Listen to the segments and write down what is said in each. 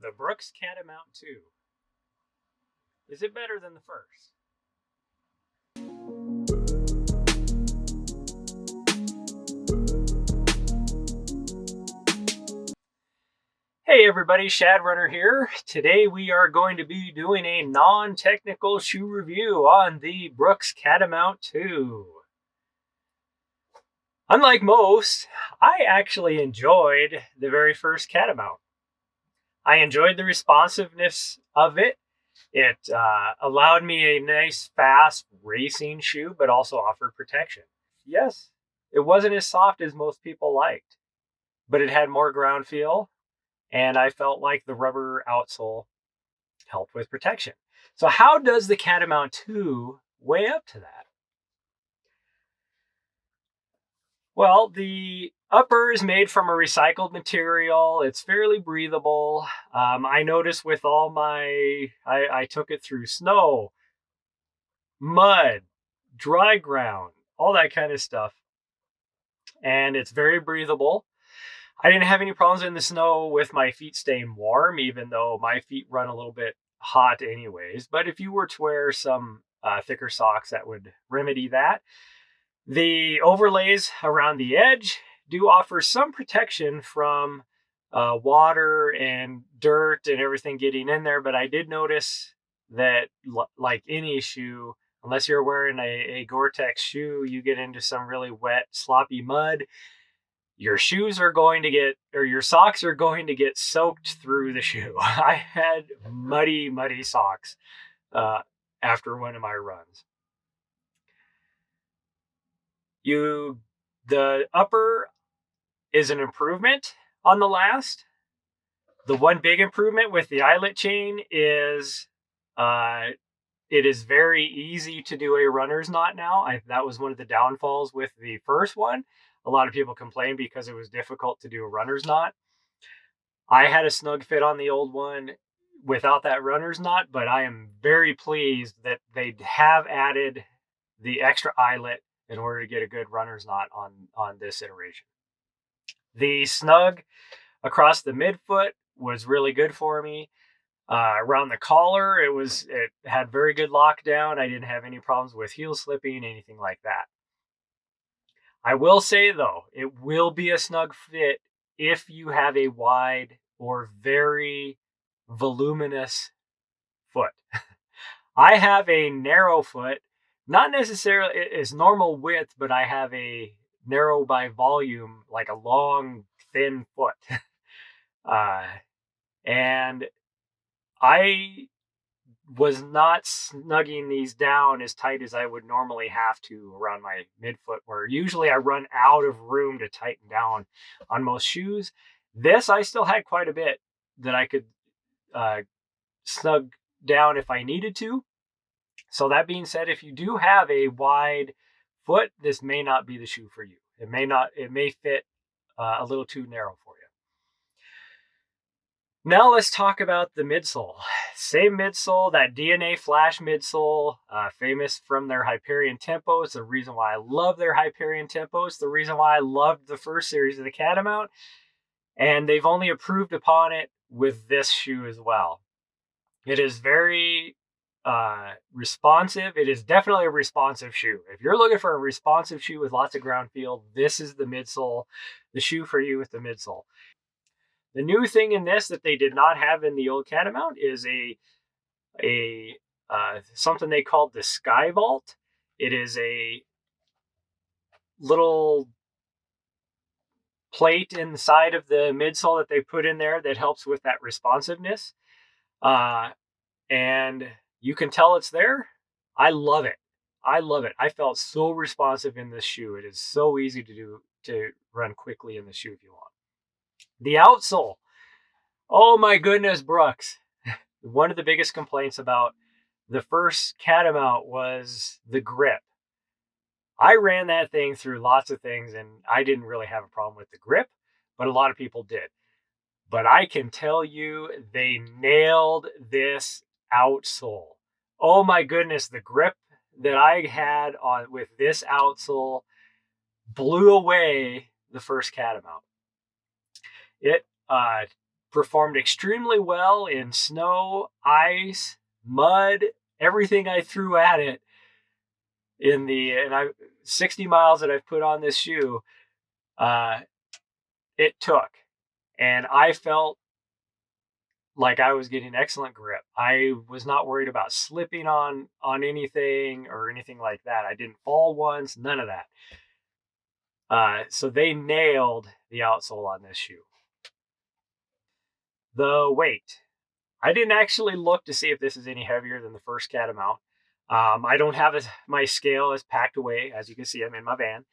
The Brooks Catamount 2. Is it better than the first? Hey everybody, Shadrunner here. Today we are going to be doing a non-technical shoe review on the Brooks Catamount 2. Unlike most, I actually enjoyed the very first Catamount. I enjoyed the responsiveness of it. It allowed me a nice, fast racing shoe, but also offered protection. Yes, it wasn't as soft as most people liked, but it had more ground feel, and I felt like the rubber outsole helped with protection. So how does the Catamount 2 weigh up to that? Well, the upper is made from a recycled material. It's fairly breathable. I noticed with all I took it through snow, mud, dry ground, all that kind of stuff. And it's very breathable. I didn't have any problems in the snow with my feet staying warm, even though my feet run a little bit hot anyways. But if you were to wear some thicker socks, that would remedy that. The overlays around the edge do offer some protection from water and dirt and everything getting in there. But I did notice that, like any shoe, unless you're wearing a Gore-Tex shoe, you get into some really wet, sloppy mud. Your shoes are going to get, or your socks are going to get soaked through the shoe. I had muddy socks after one of my runs. The upper is an improvement on the last. The one big improvement with the eyelet chain is it is very easy to do a runner's knot now. That was one of the downfalls with the first one. A lot of people complained because it was difficult to do a runner's knot. I had a snug fit on the old one without that runner's knot, but I am very pleased that they have added the extra eyelet in order to get a good runner's knot on this iteration. The snug across the midfoot was really good for me. Around the collar, it had very good lockdown. I didn't have any problems with heel slipping, anything like that. I will say though, it will be a snug fit if you have a wide or very voluminous foot. I have a narrow foot, not necessarily it's normal width, but I have a narrow by volume, like a long, thin foot. And I was not snugging these down as tight as I would normally have to around my midfoot, where usually I run out of room to tighten down on most shoes. This, I still had quite a bit that I could snug down if I needed to. So that being said, if you do have a wide foot, this may not be the shoe for you. It may fit a little too narrow for you. Now let's talk about the midsole. Same midsole, that DNA Flash midsole, famous from their Hyperion Tempo. It's the reason why I love their Hyperion Tempo. It's the reason why I loved the first series of the Catamount. And they've only improved upon it with this shoe as well. It is very responsive. It is definitely a responsive shoe. If you're looking for a responsive shoe with lots of ground feel, this is the midsole, the shoe for you with the midsole. The new thing in this that they did not have in the old Catamount is something they called the Sky Vault. It is a little plate inside of the midsole that they put in there that helps with that responsiveness. And you can tell it's there. I love it. I felt so responsive in this shoe. It is so easy to run quickly in the shoe if you want. The outsole. Oh my goodness, Brooks. One of the biggest complaints about the first Catamount was the grip. I ran that thing through lots of things and I didn't really have a problem with the grip, but a lot of people did. But I can tell you they nailed this outsole. Oh my goodness, the grip that I had with this outsole blew away the first Catamount. It performed extremely well in snow, ice, mud, everything I threw at it in the 60 miles that I've put on this shoe. It took, and I felt like I was getting excellent grip. I was not worried about slipping on anything or anything like that. I didn't fall once, none of that. So they nailed the outsole on this shoe. The weight. I didn't actually look to see if this is any heavier than the first Catamount. I don't have my scale is packed away. As you can see, I'm in my van.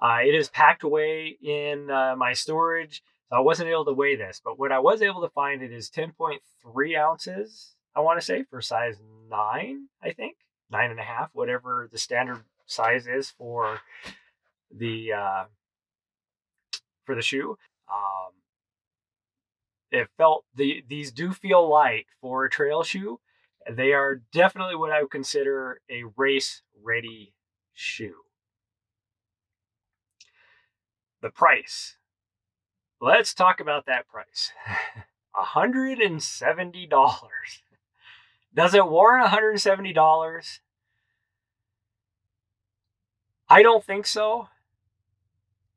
It is packed away in my storage. So I wasn't able to weigh this, but what I was able to find, it is 10.3 ounces, I want to say, for size 9, I think. 9.5, whatever the standard size is for the shoe. It felt these do feel light for a trail shoe. They are definitely what I would consider a race ready shoe. The price. Let's talk about that price. $170. Does it warrant $170? I don't think so.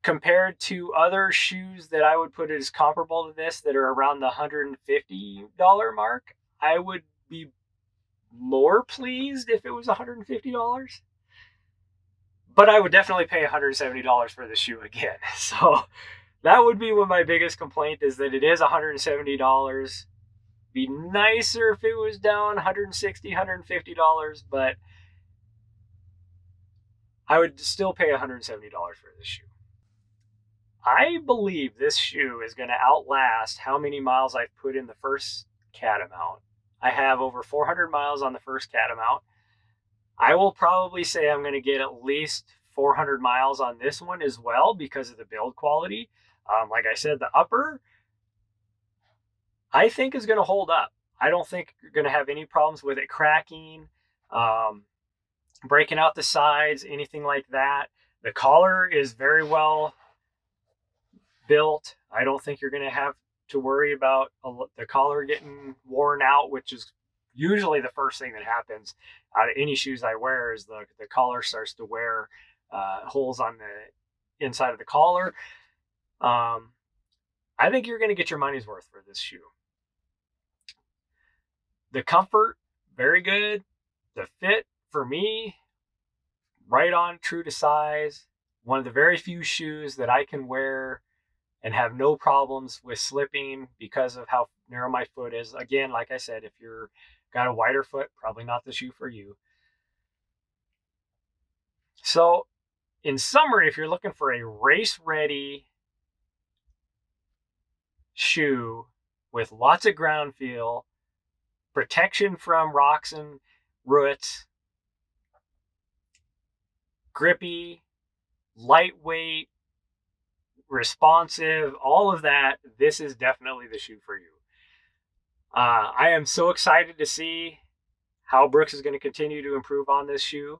Compared to other shoes that I would put as comparable to this that are around the $150 mark, I would be more pleased if it was $150. But I would definitely pay $170 for the shoe again. So that would be my biggest complaint, is that it is $170. Be nicer if it was down $160, $150, but I would still pay $170 for this shoe. I believe this shoe is going to outlast how many miles I've put in the first Catamount. I have over 400 miles on the first Catamount. I will probably say I'm going to get at least 400 miles on this one as well because of the build quality. Like I said, the upper, I think, is going to hold up. I don't think you're going to have any problems with it cracking, breaking out the sides, anything like that. The collar is very well built. I don't think you're going to have to worry about the collar getting worn out, which is usually the first thing that happens out of any shoes I wear, is the collar starts to wear holes on the inside of the collar. I think you're going to get your money's worth for this shoe. The comfort, very good. The fit, for me, right on, true to size. One of the very few shoes that I can wear and have no problems with slipping because of how narrow my foot is. Again, like I said, if you're got a wider foot, probably not the shoe for you. So, in summary, if you're looking for a race-ready shoe with lots of ground feel, protection from rocks and roots, grippy, lightweight, responsive, all of that, this is definitely the shoe for you. I am so excited to see how Brooks is going to continue to improve on this shoe.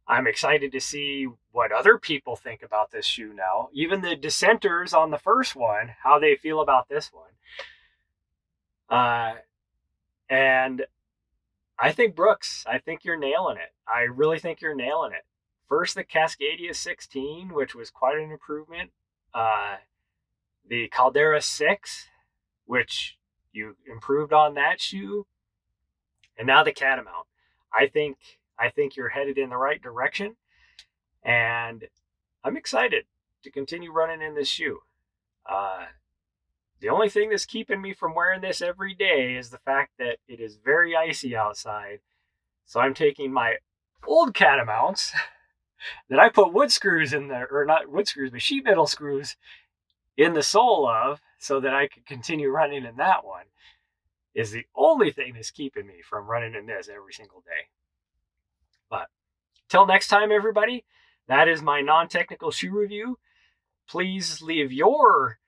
I'm excited to see what other people think about this shoe now. Even the dissenters on the first one, how they feel about this one. And I think, Brooks, I think you're nailing it. I really think you're nailing it. First, the Cascadia 16, which was quite an improvement. The Caldera 6, which you improved on that shoe. And now the Catamount. I think you're headed in the right direction. And I'm excited to continue running in this shoe. The only thing that's keeping me from wearing this every day is the fact that it is very icy outside. So I'm taking my old Catamounts that I put wood screws in there, or not wood screws, but sheet metal screws in the sole of, so that I could continue running in that one, is the only thing that's keeping me from running in this every single day. But till next time, everybody, that is my non-technical shoe review. Please leave your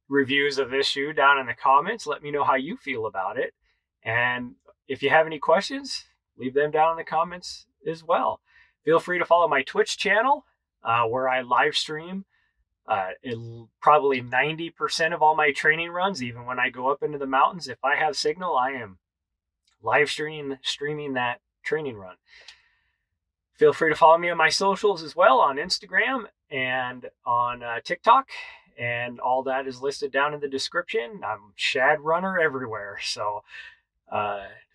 reviews of this shoe down in the comments. Let me know how you feel about it. And if you have any questions, leave them down in the comments as well. Feel free to follow my Twitch channel, where I live stream Probably 90% of all my training runs, even when I go up into the mountains, if I have signal, I am live streaming that training run. Feel free to follow me on my socials as well, on Instagram and on TikTok. And all that is listed down in the description. I'm Shad Runner everywhere. So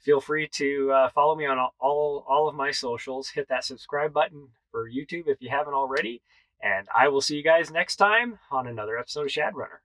feel free to follow me on all of my socials. Hit that subscribe button for YouTube if you haven't already. And I will see you guys next time on another episode of Shad Runner.